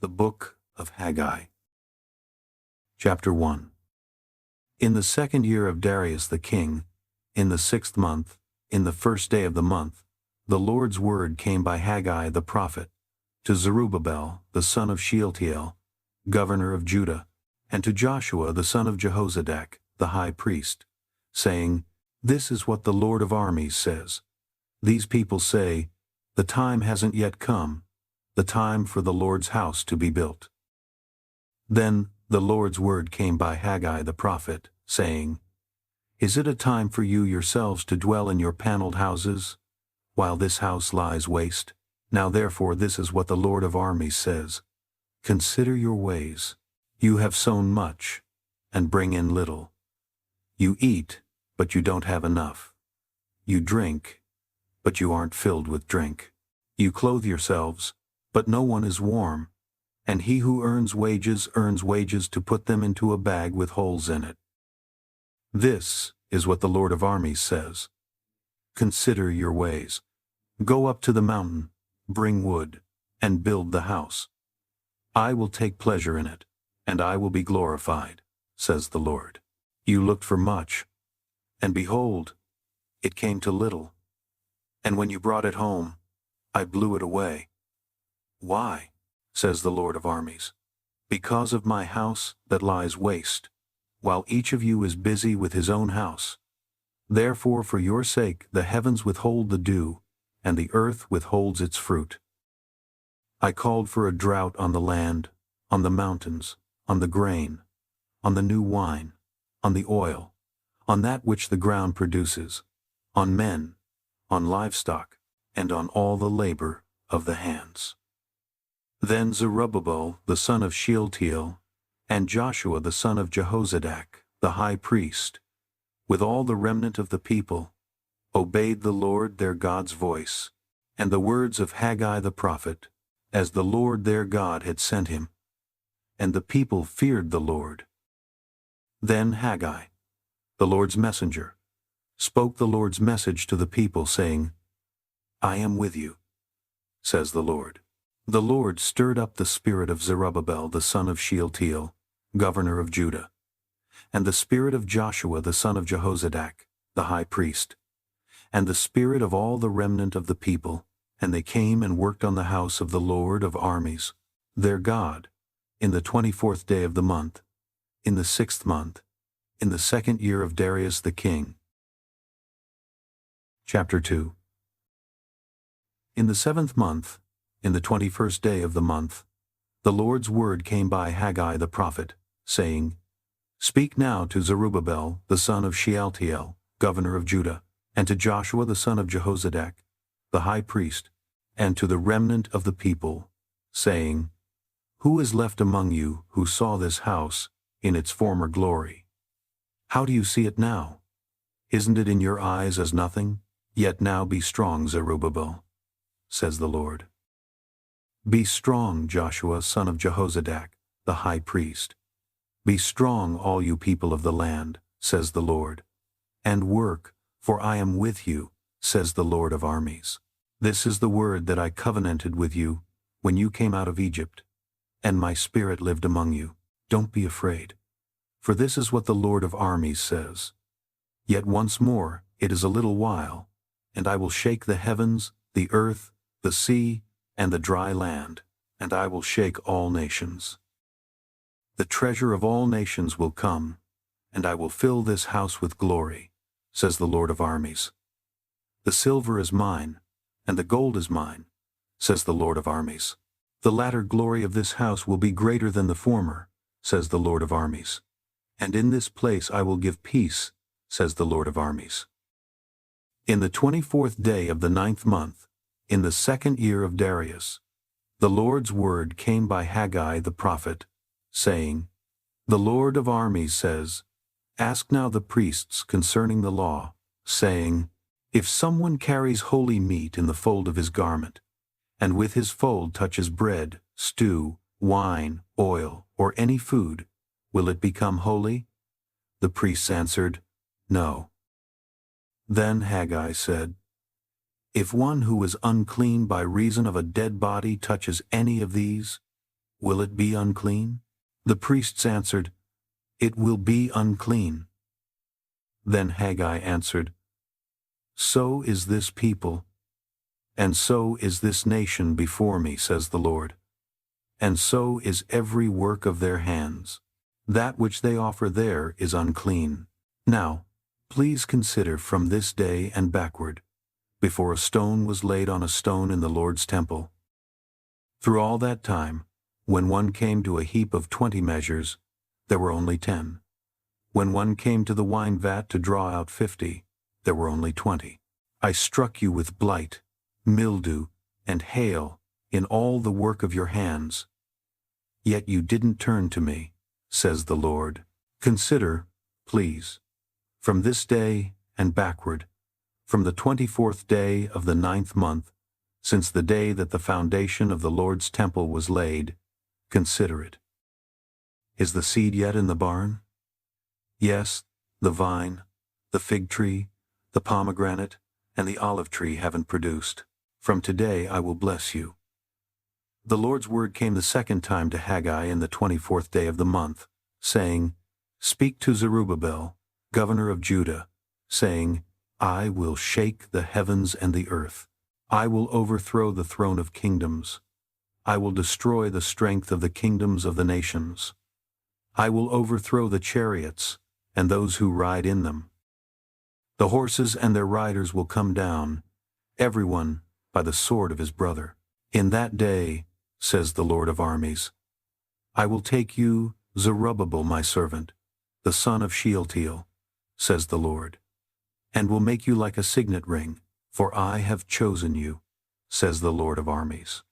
The Book of Haggai. Chapter 1. In the 2nd year of Darius the king, in the 6th month, in the 1st day of the month, the Lord's word came by Haggai the prophet, to Zerubbabel the son of Shealtiel, governor of Judah, and to Joshua the son of Jehozadak, the high priest, saying, This is what the Lord of armies says. These people say, The time hasn't yet come, the time for the Lord's house to be built. Then the Lord's word came by Haggai the prophet, saying, Is it a time for you yourselves to dwell in your paneled houses, while this house lies waste? Now therefore this is what the Lord of armies says, Consider your ways. You have sown much, and bring in little. You eat, but you don't have enough. You drink, but you aren't filled with drink. You clothe yourselves, but no one is warm, and he who earns wages to put them into a bag with holes in it. This is what the Lord of armies says. Consider your ways. Go up to the mountain, bring wood, and build the house. I will take pleasure in it, and I will be glorified, says the Lord. You looked for much, and behold, it came to little. And when you brought it home, I blew it away. Why, says the Lord of armies? Because of my house that lies waste, while each of you is busy with his own house. Therefore for your sake the heavens withhold the dew, and the earth withholds its fruit. I called for a drought on the land, on the mountains, on the grain, on the new wine, on the oil, on that which the ground produces, on men, on livestock, and on all the labor of the hands. Then Zerubbabel the son of Shealtiel, and Joshua the son of Jehozadak, the high priest, with all the remnant of the people, obeyed the Lord their God's voice, and the words of Haggai the prophet, as the Lord their God had sent him. And the people feared the Lord. Then Haggai, the Lord's messenger, spoke the Lord's message to the people, saying, I am with you, says the Lord. The Lord stirred up the spirit of Zerubbabel the son of Shealtiel, governor of Judah, and the spirit of Joshua the son of Jehozadak, the high priest, and the spirit of all the remnant of the people, and they came and worked on the house of the Lord of armies, their God, in the 24th day of the month, in the 6th month, in the 2nd year of Darius the king. Chapter 2. In the 7th month, in the 21st day of the month, the Lord's word came by Haggai the prophet, saying, Speak now to Zerubbabel the son of Shealtiel, governor of Judah, and to Joshua the son of Jehozadak, the high priest, and to the remnant of the people, saying, Who is left among you who saw this house in its former glory? How do you see it now? Isn't it in your eyes as nothing? Yet now be strong, Zerubbabel, says the Lord. Be strong, Joshua son of Jehozadak, the high priest. Be strong, all you people of the land, says the Lord, and work, for I am with you, says the Lord of armies. This is the word that I covenanted with you when you came out of Egypt, and my spirit lived among you. Don't be afraid, for this is what the Lord of armies says. Yet once more it is a little while, and I will shake the heavens, the earth, the sea, and the dry land, and I will shake all nations. The treasure of all nations will come, and I will fill this house with glory, says the Lord of armies. The silver is mine, and the gold is mine, says the Lord of armies. The latter glory of this house will be greater than the former, says the Lord of armies. And in this place I will give peace, says the Lord of armies. In the 24th day of the 9th month, in the 2nd year of Darius, the Lord's word came by Haggai the prophet, saying, The Lord of armies says, Ask now the priests concerning the law, saying, If someone carries holy meat in the fold of his garment, and with his fold touches bread, stew, wine, oil, or any food, will it become holy? The priests answered, No. Then Haggai said, If one who is unclean by reason of a dead body touches any of these, will it be unclean? The priests answered, It will be unclean. Then Haggai answered, So is this people, and so is this nation before me, says the Lord. And so is every work of their hands. That which they offer there is unclean. Now, please consider from this day and backward, before a stone was laid on a stone in the Lord's temple. Through all that time, when one came to a heap of 20 measures, there were only 10. When one came to the wine vat to draw out 50, there were only 20. I struck you with blight, mildew, and hail in all the work of your hands. Yet you didn't turn to me, says the Lord. Consider, please, from this day and backward, from the 24th day of the 9th month, since the day that the foundation of the Lord's temple was laid, consider it. Is the seed yet in the barn? Yes, the vine, the fig tree, the pomegranate, and the olive tree haven't produced. From today I will bless you. The Lord's word came the second time to Haggai in the 24th day of the month, saying, Speak to Zerubbabel, governor of Judah, saying, I will shake the heavens and the earth. I will overthrow the throne of kingdoms. I will destroy the strength of the kingdoms of the nations. I will overthrow the chariots and those who ride in them. The horses and their riders will come down, everyone by the sword of his brother. In that day, says the Lord of armies, I will take you, Zerubbabel my servant, the son of Shealtiel, says the Lord, and will make you like a signet ring, for I have chosen you, says the Lord of armies.